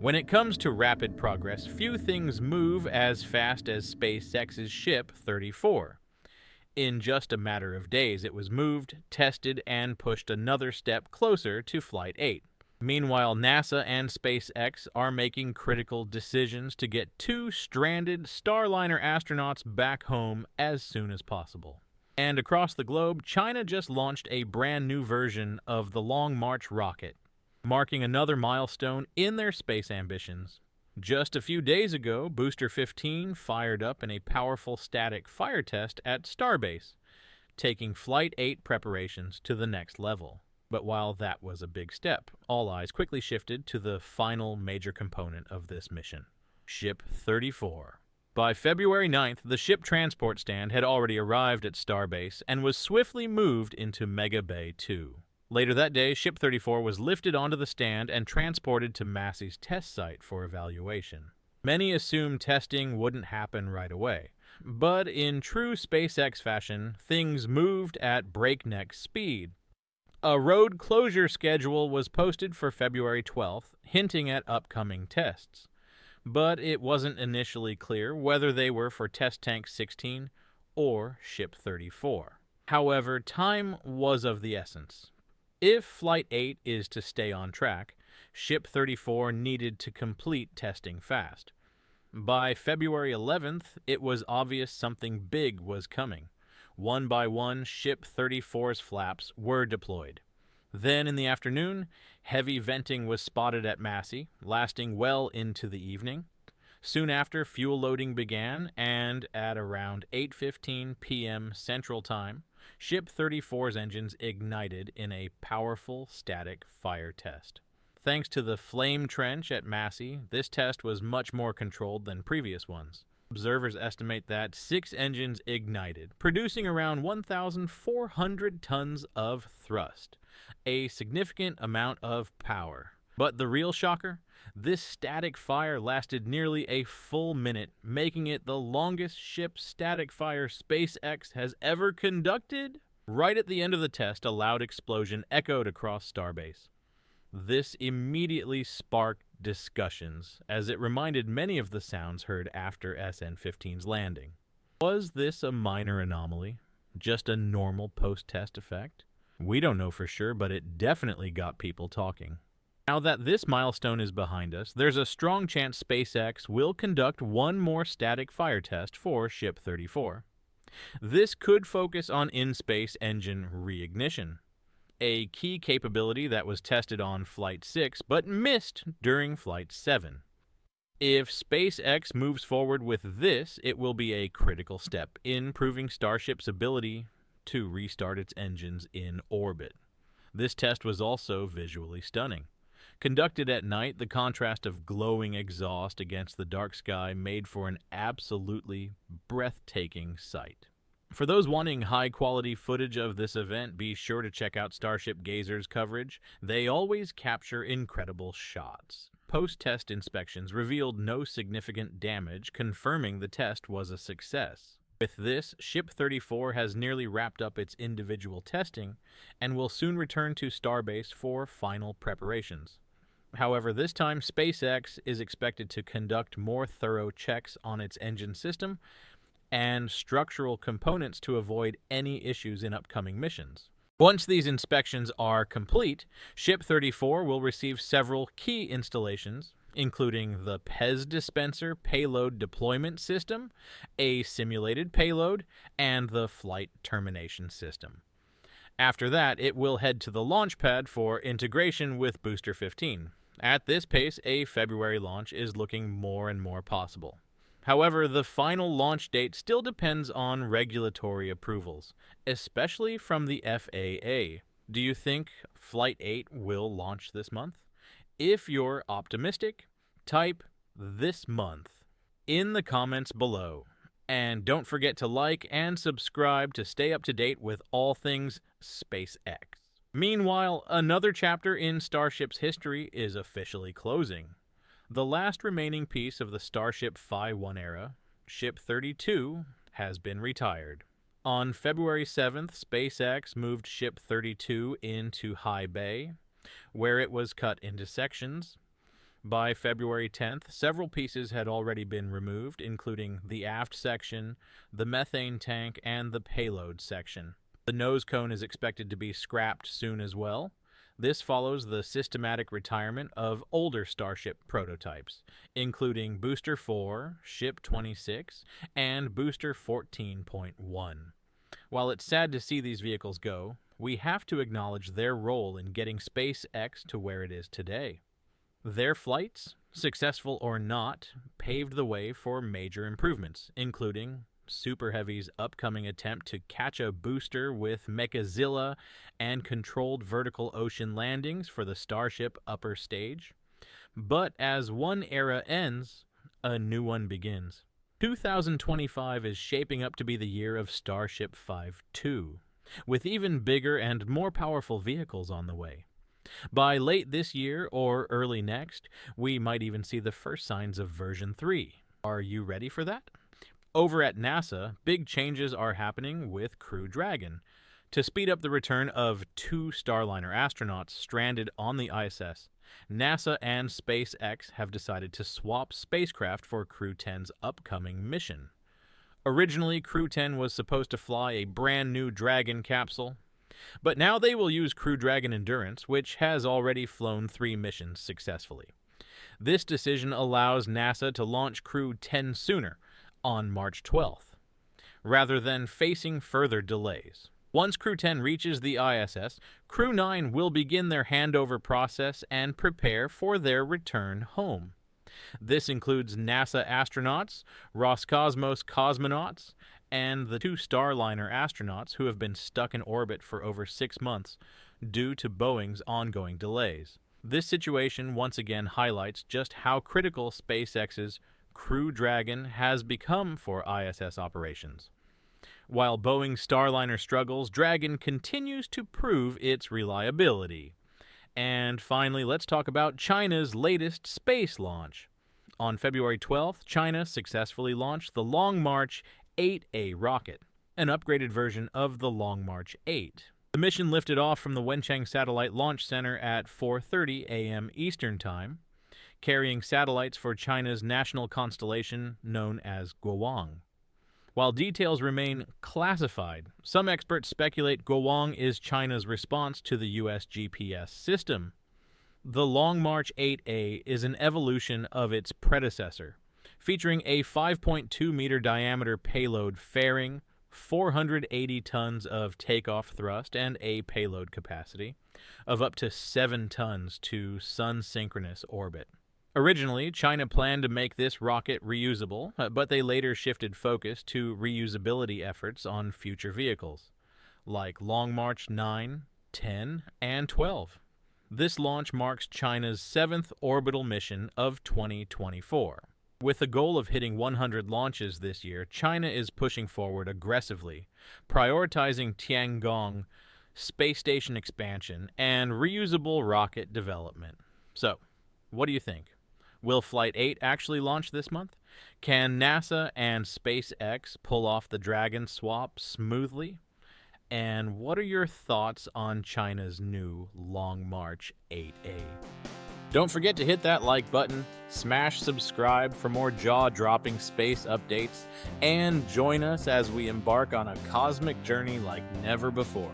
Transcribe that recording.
When it comes to rapid progress, few things move as fast as SpaceX's Ship 34. In just a matter of days, it was moved, tested, and pushed another step closer to Flight 8. Meanwhile, NASA and SpaceX are making critical decisions to get two stranded Starliner astronauts back home as soon as possible. And across the globe, China just launched a brand new version of the Long March rocket, marking another milestone in their space ambitions. Just a few days ago, Booster 15 fired up in a powerful static fire test at Starbase, taking Flight 8 preparations to the next level. But while that was a big step, all eyes quickly shifted to the final major component of this mission, Ship 34. By February 9th, the ship transport stand had already arrived at Starbase and was swiftly moved into Mega Bay 2. Later that day, Ship 34 was lifted onto the stand and transported to Massey's test site for evaluation. Many assumed testing wouldn't happen right away, but in true SpaceX fashion, things moved at breakneck speed. A road closure schedule was posted for February 12th, hinting at upcoming tests, but it wasn't initially clear whether they were for Test Tank 16 or Ship 34. However, time was of the essence. If Flight 8 is to stay on track, Ship 34 needed to complete testing fast. By February 11th, it was obvious something big was coming. One by one, Ship 34's flaps were deployed. Then in the afternoon, heavy venting was spotted at Massey, lasting well into the evening. Soon after, fuel loading began, and at around 8:15 p.m. Central Time, Ship 34's engines ignited in a powerful static fire test. Thanks to the flame trench at Massey, this test was much more controlled than previous ones. Observers estimate that 6 engines ignited, producing around 1,400 tons of thrust, a significant amount of power. But the real shocker? This static fire lasted nearly a full minute, making it the longest ship static fire SpaceX has ever conducted. Right at the end of the test, a loud explosion echoed across Starbase. This immediately sparked discussions, as it reminded many of the sounds heard after SN-15's landing. Was this a minor anomaly? Just a normal post-test effect? We don't know for sure, but it definitely got people talking. Now that this milestone is behind us, there's a strong chance SpaceX will conduct one more static fire test for Ship 34. This could focus on in-space engine reignition, a key capability that was tested on Flight 6 but missed during Flight 7. If SpaceX moves forward with this, it will be a critical step in proving Starship's ability to restart its engines in orbit. This test was also visually stunning. Conducted at night, the contrast of glowing exhaust against the dark sky made for an absolutely breathtaking sight. For those wanting high-quality footage of this event, be sure to check out Starship Gazer's coverage. They always capture incredible shots. Post-test inspections revealed no significant damage, confirming the test was a success. With this, Ship 34 has nearly wrapped up its individual testing and will soon return to Starbase for final preparations. However, this time SpaceX is expected to conduct more thorough checks on its engine system and structural components to avoid any issues in upcoming missions. Once these inspections are complete, Ship 34 will receive several key installations, including the PEZ dispenser payload deployment system, a simulated payload, and the flight termination system. After that, it will head to the launchpad for integration with Booster 15. At this pace, a February launch is looking more and more possible. However, the final launch date still depends on regulatory approvals, especially from the FAA. Do you think Flight 8 will launch this month? If you're optimistic, type "this month" in the comments below. And don't forget to like and subscribe to stay up to date with all things SpaceX. Meanwhile, another chapter in Starship's history is officially closing. The last remaining piece of the Starship Phi 1 era, Ship 32, has been retired. On February 7th, SpaceX moved Ship 32 into High Bay, where it was cut into sections. By February 10th, several pieces had already been removed, including the aft section, the methane tank, and the payload section. The nose cone is expected to be scrapped soon as well. This follows the systematic retirement of older Starship prototypes, including Booster 4, Ship 26, and Booster 14.1. While it's sad to see these vehicles go, we have to acknowledge their role in getting SpaceX to where it is today. Their flights, successful or not, paved the way for major improvements, including Super Heavy's upcoming attempt to catch a booster with Mechazilla and controlled vertical ocean landings for the Starship upper stage. But as one era ends, a new one begins. 2025 is shaping up to be the year of Starship 5.2, with even bigger and more powerful vehicles on the way. By late this year or early next, we might even see the first signs of version 3. Are you ready for that? Over at NASA, big changes are happening with Crew Dragon. To speed up the return of 2 Starliner astronauts stranded on the ISS, NASA and SpaceX have decided to swap spacecraft for Crew 10's upcoming mission. Originally, Crew 10 was supposed to fly a brand new Dragon capsule, but now they will use Crew Dragon Endurance, which has already flown 3 missions successfully. This decision allows NASA to launch Crew 10 sooner, on March 12th, rather than facing further delays. Once Crew 10 reaches the ISS, Crew 9 will begin their handover process and prepare for their return home. This includes NASA astronauts, Roscosmos cosmonauts, and the 2 Starliner astronauts who have been stuck in orbit for over 6 months due to Boeing's ongoing delays. This situation once again highlights just how critical SpaceX's Crew Dragon has become for ISS operations. While Boeing's Starliner struggles, Dragon continues to prove its reliability. And finally, let's talk about China's latest space launch. On February 12th, China successfully launched the Long March 8A rocket, an upgraded version of the Long March 8. The mission lifted off from the Wenchang Satellite Launch Center at 4:30 a.m. Eastern Time, carrying satellites for China's national constellation known as Guowang. While details remain classified, some experts speculate Guowang is China's response to the U.S. GPS system. The Long March 8A is an evolution of its predecessor, featuring a 5.2-meter diameter payload fairing, 480 tons of takeoff thrust, and a payload capacity of up to 7 tons to sun-synchronous orbit. Originally, China planned to make this rocket reusable, but they later shifted focus to reusability efforts on future vehicles, like Long March 9, 10, and 12. This launch marks China's 7th orbital mission of 2024. With the goal of hitting 100 launches this year, China is pushing forward aggressively, prioritizing Tiangong, space station expansion, and reusable rocket development. So, what do you think? Will Flight 8 actually launch this month? Can NASA and SpaceX pull off the Dragon swap smoothly? And what are your thoughts on China's new Long March 8A? Don't forget to hit that like button, smash subscribe for more jaw-dropping space updates, and join us as we embark on a cosmic journey like never before.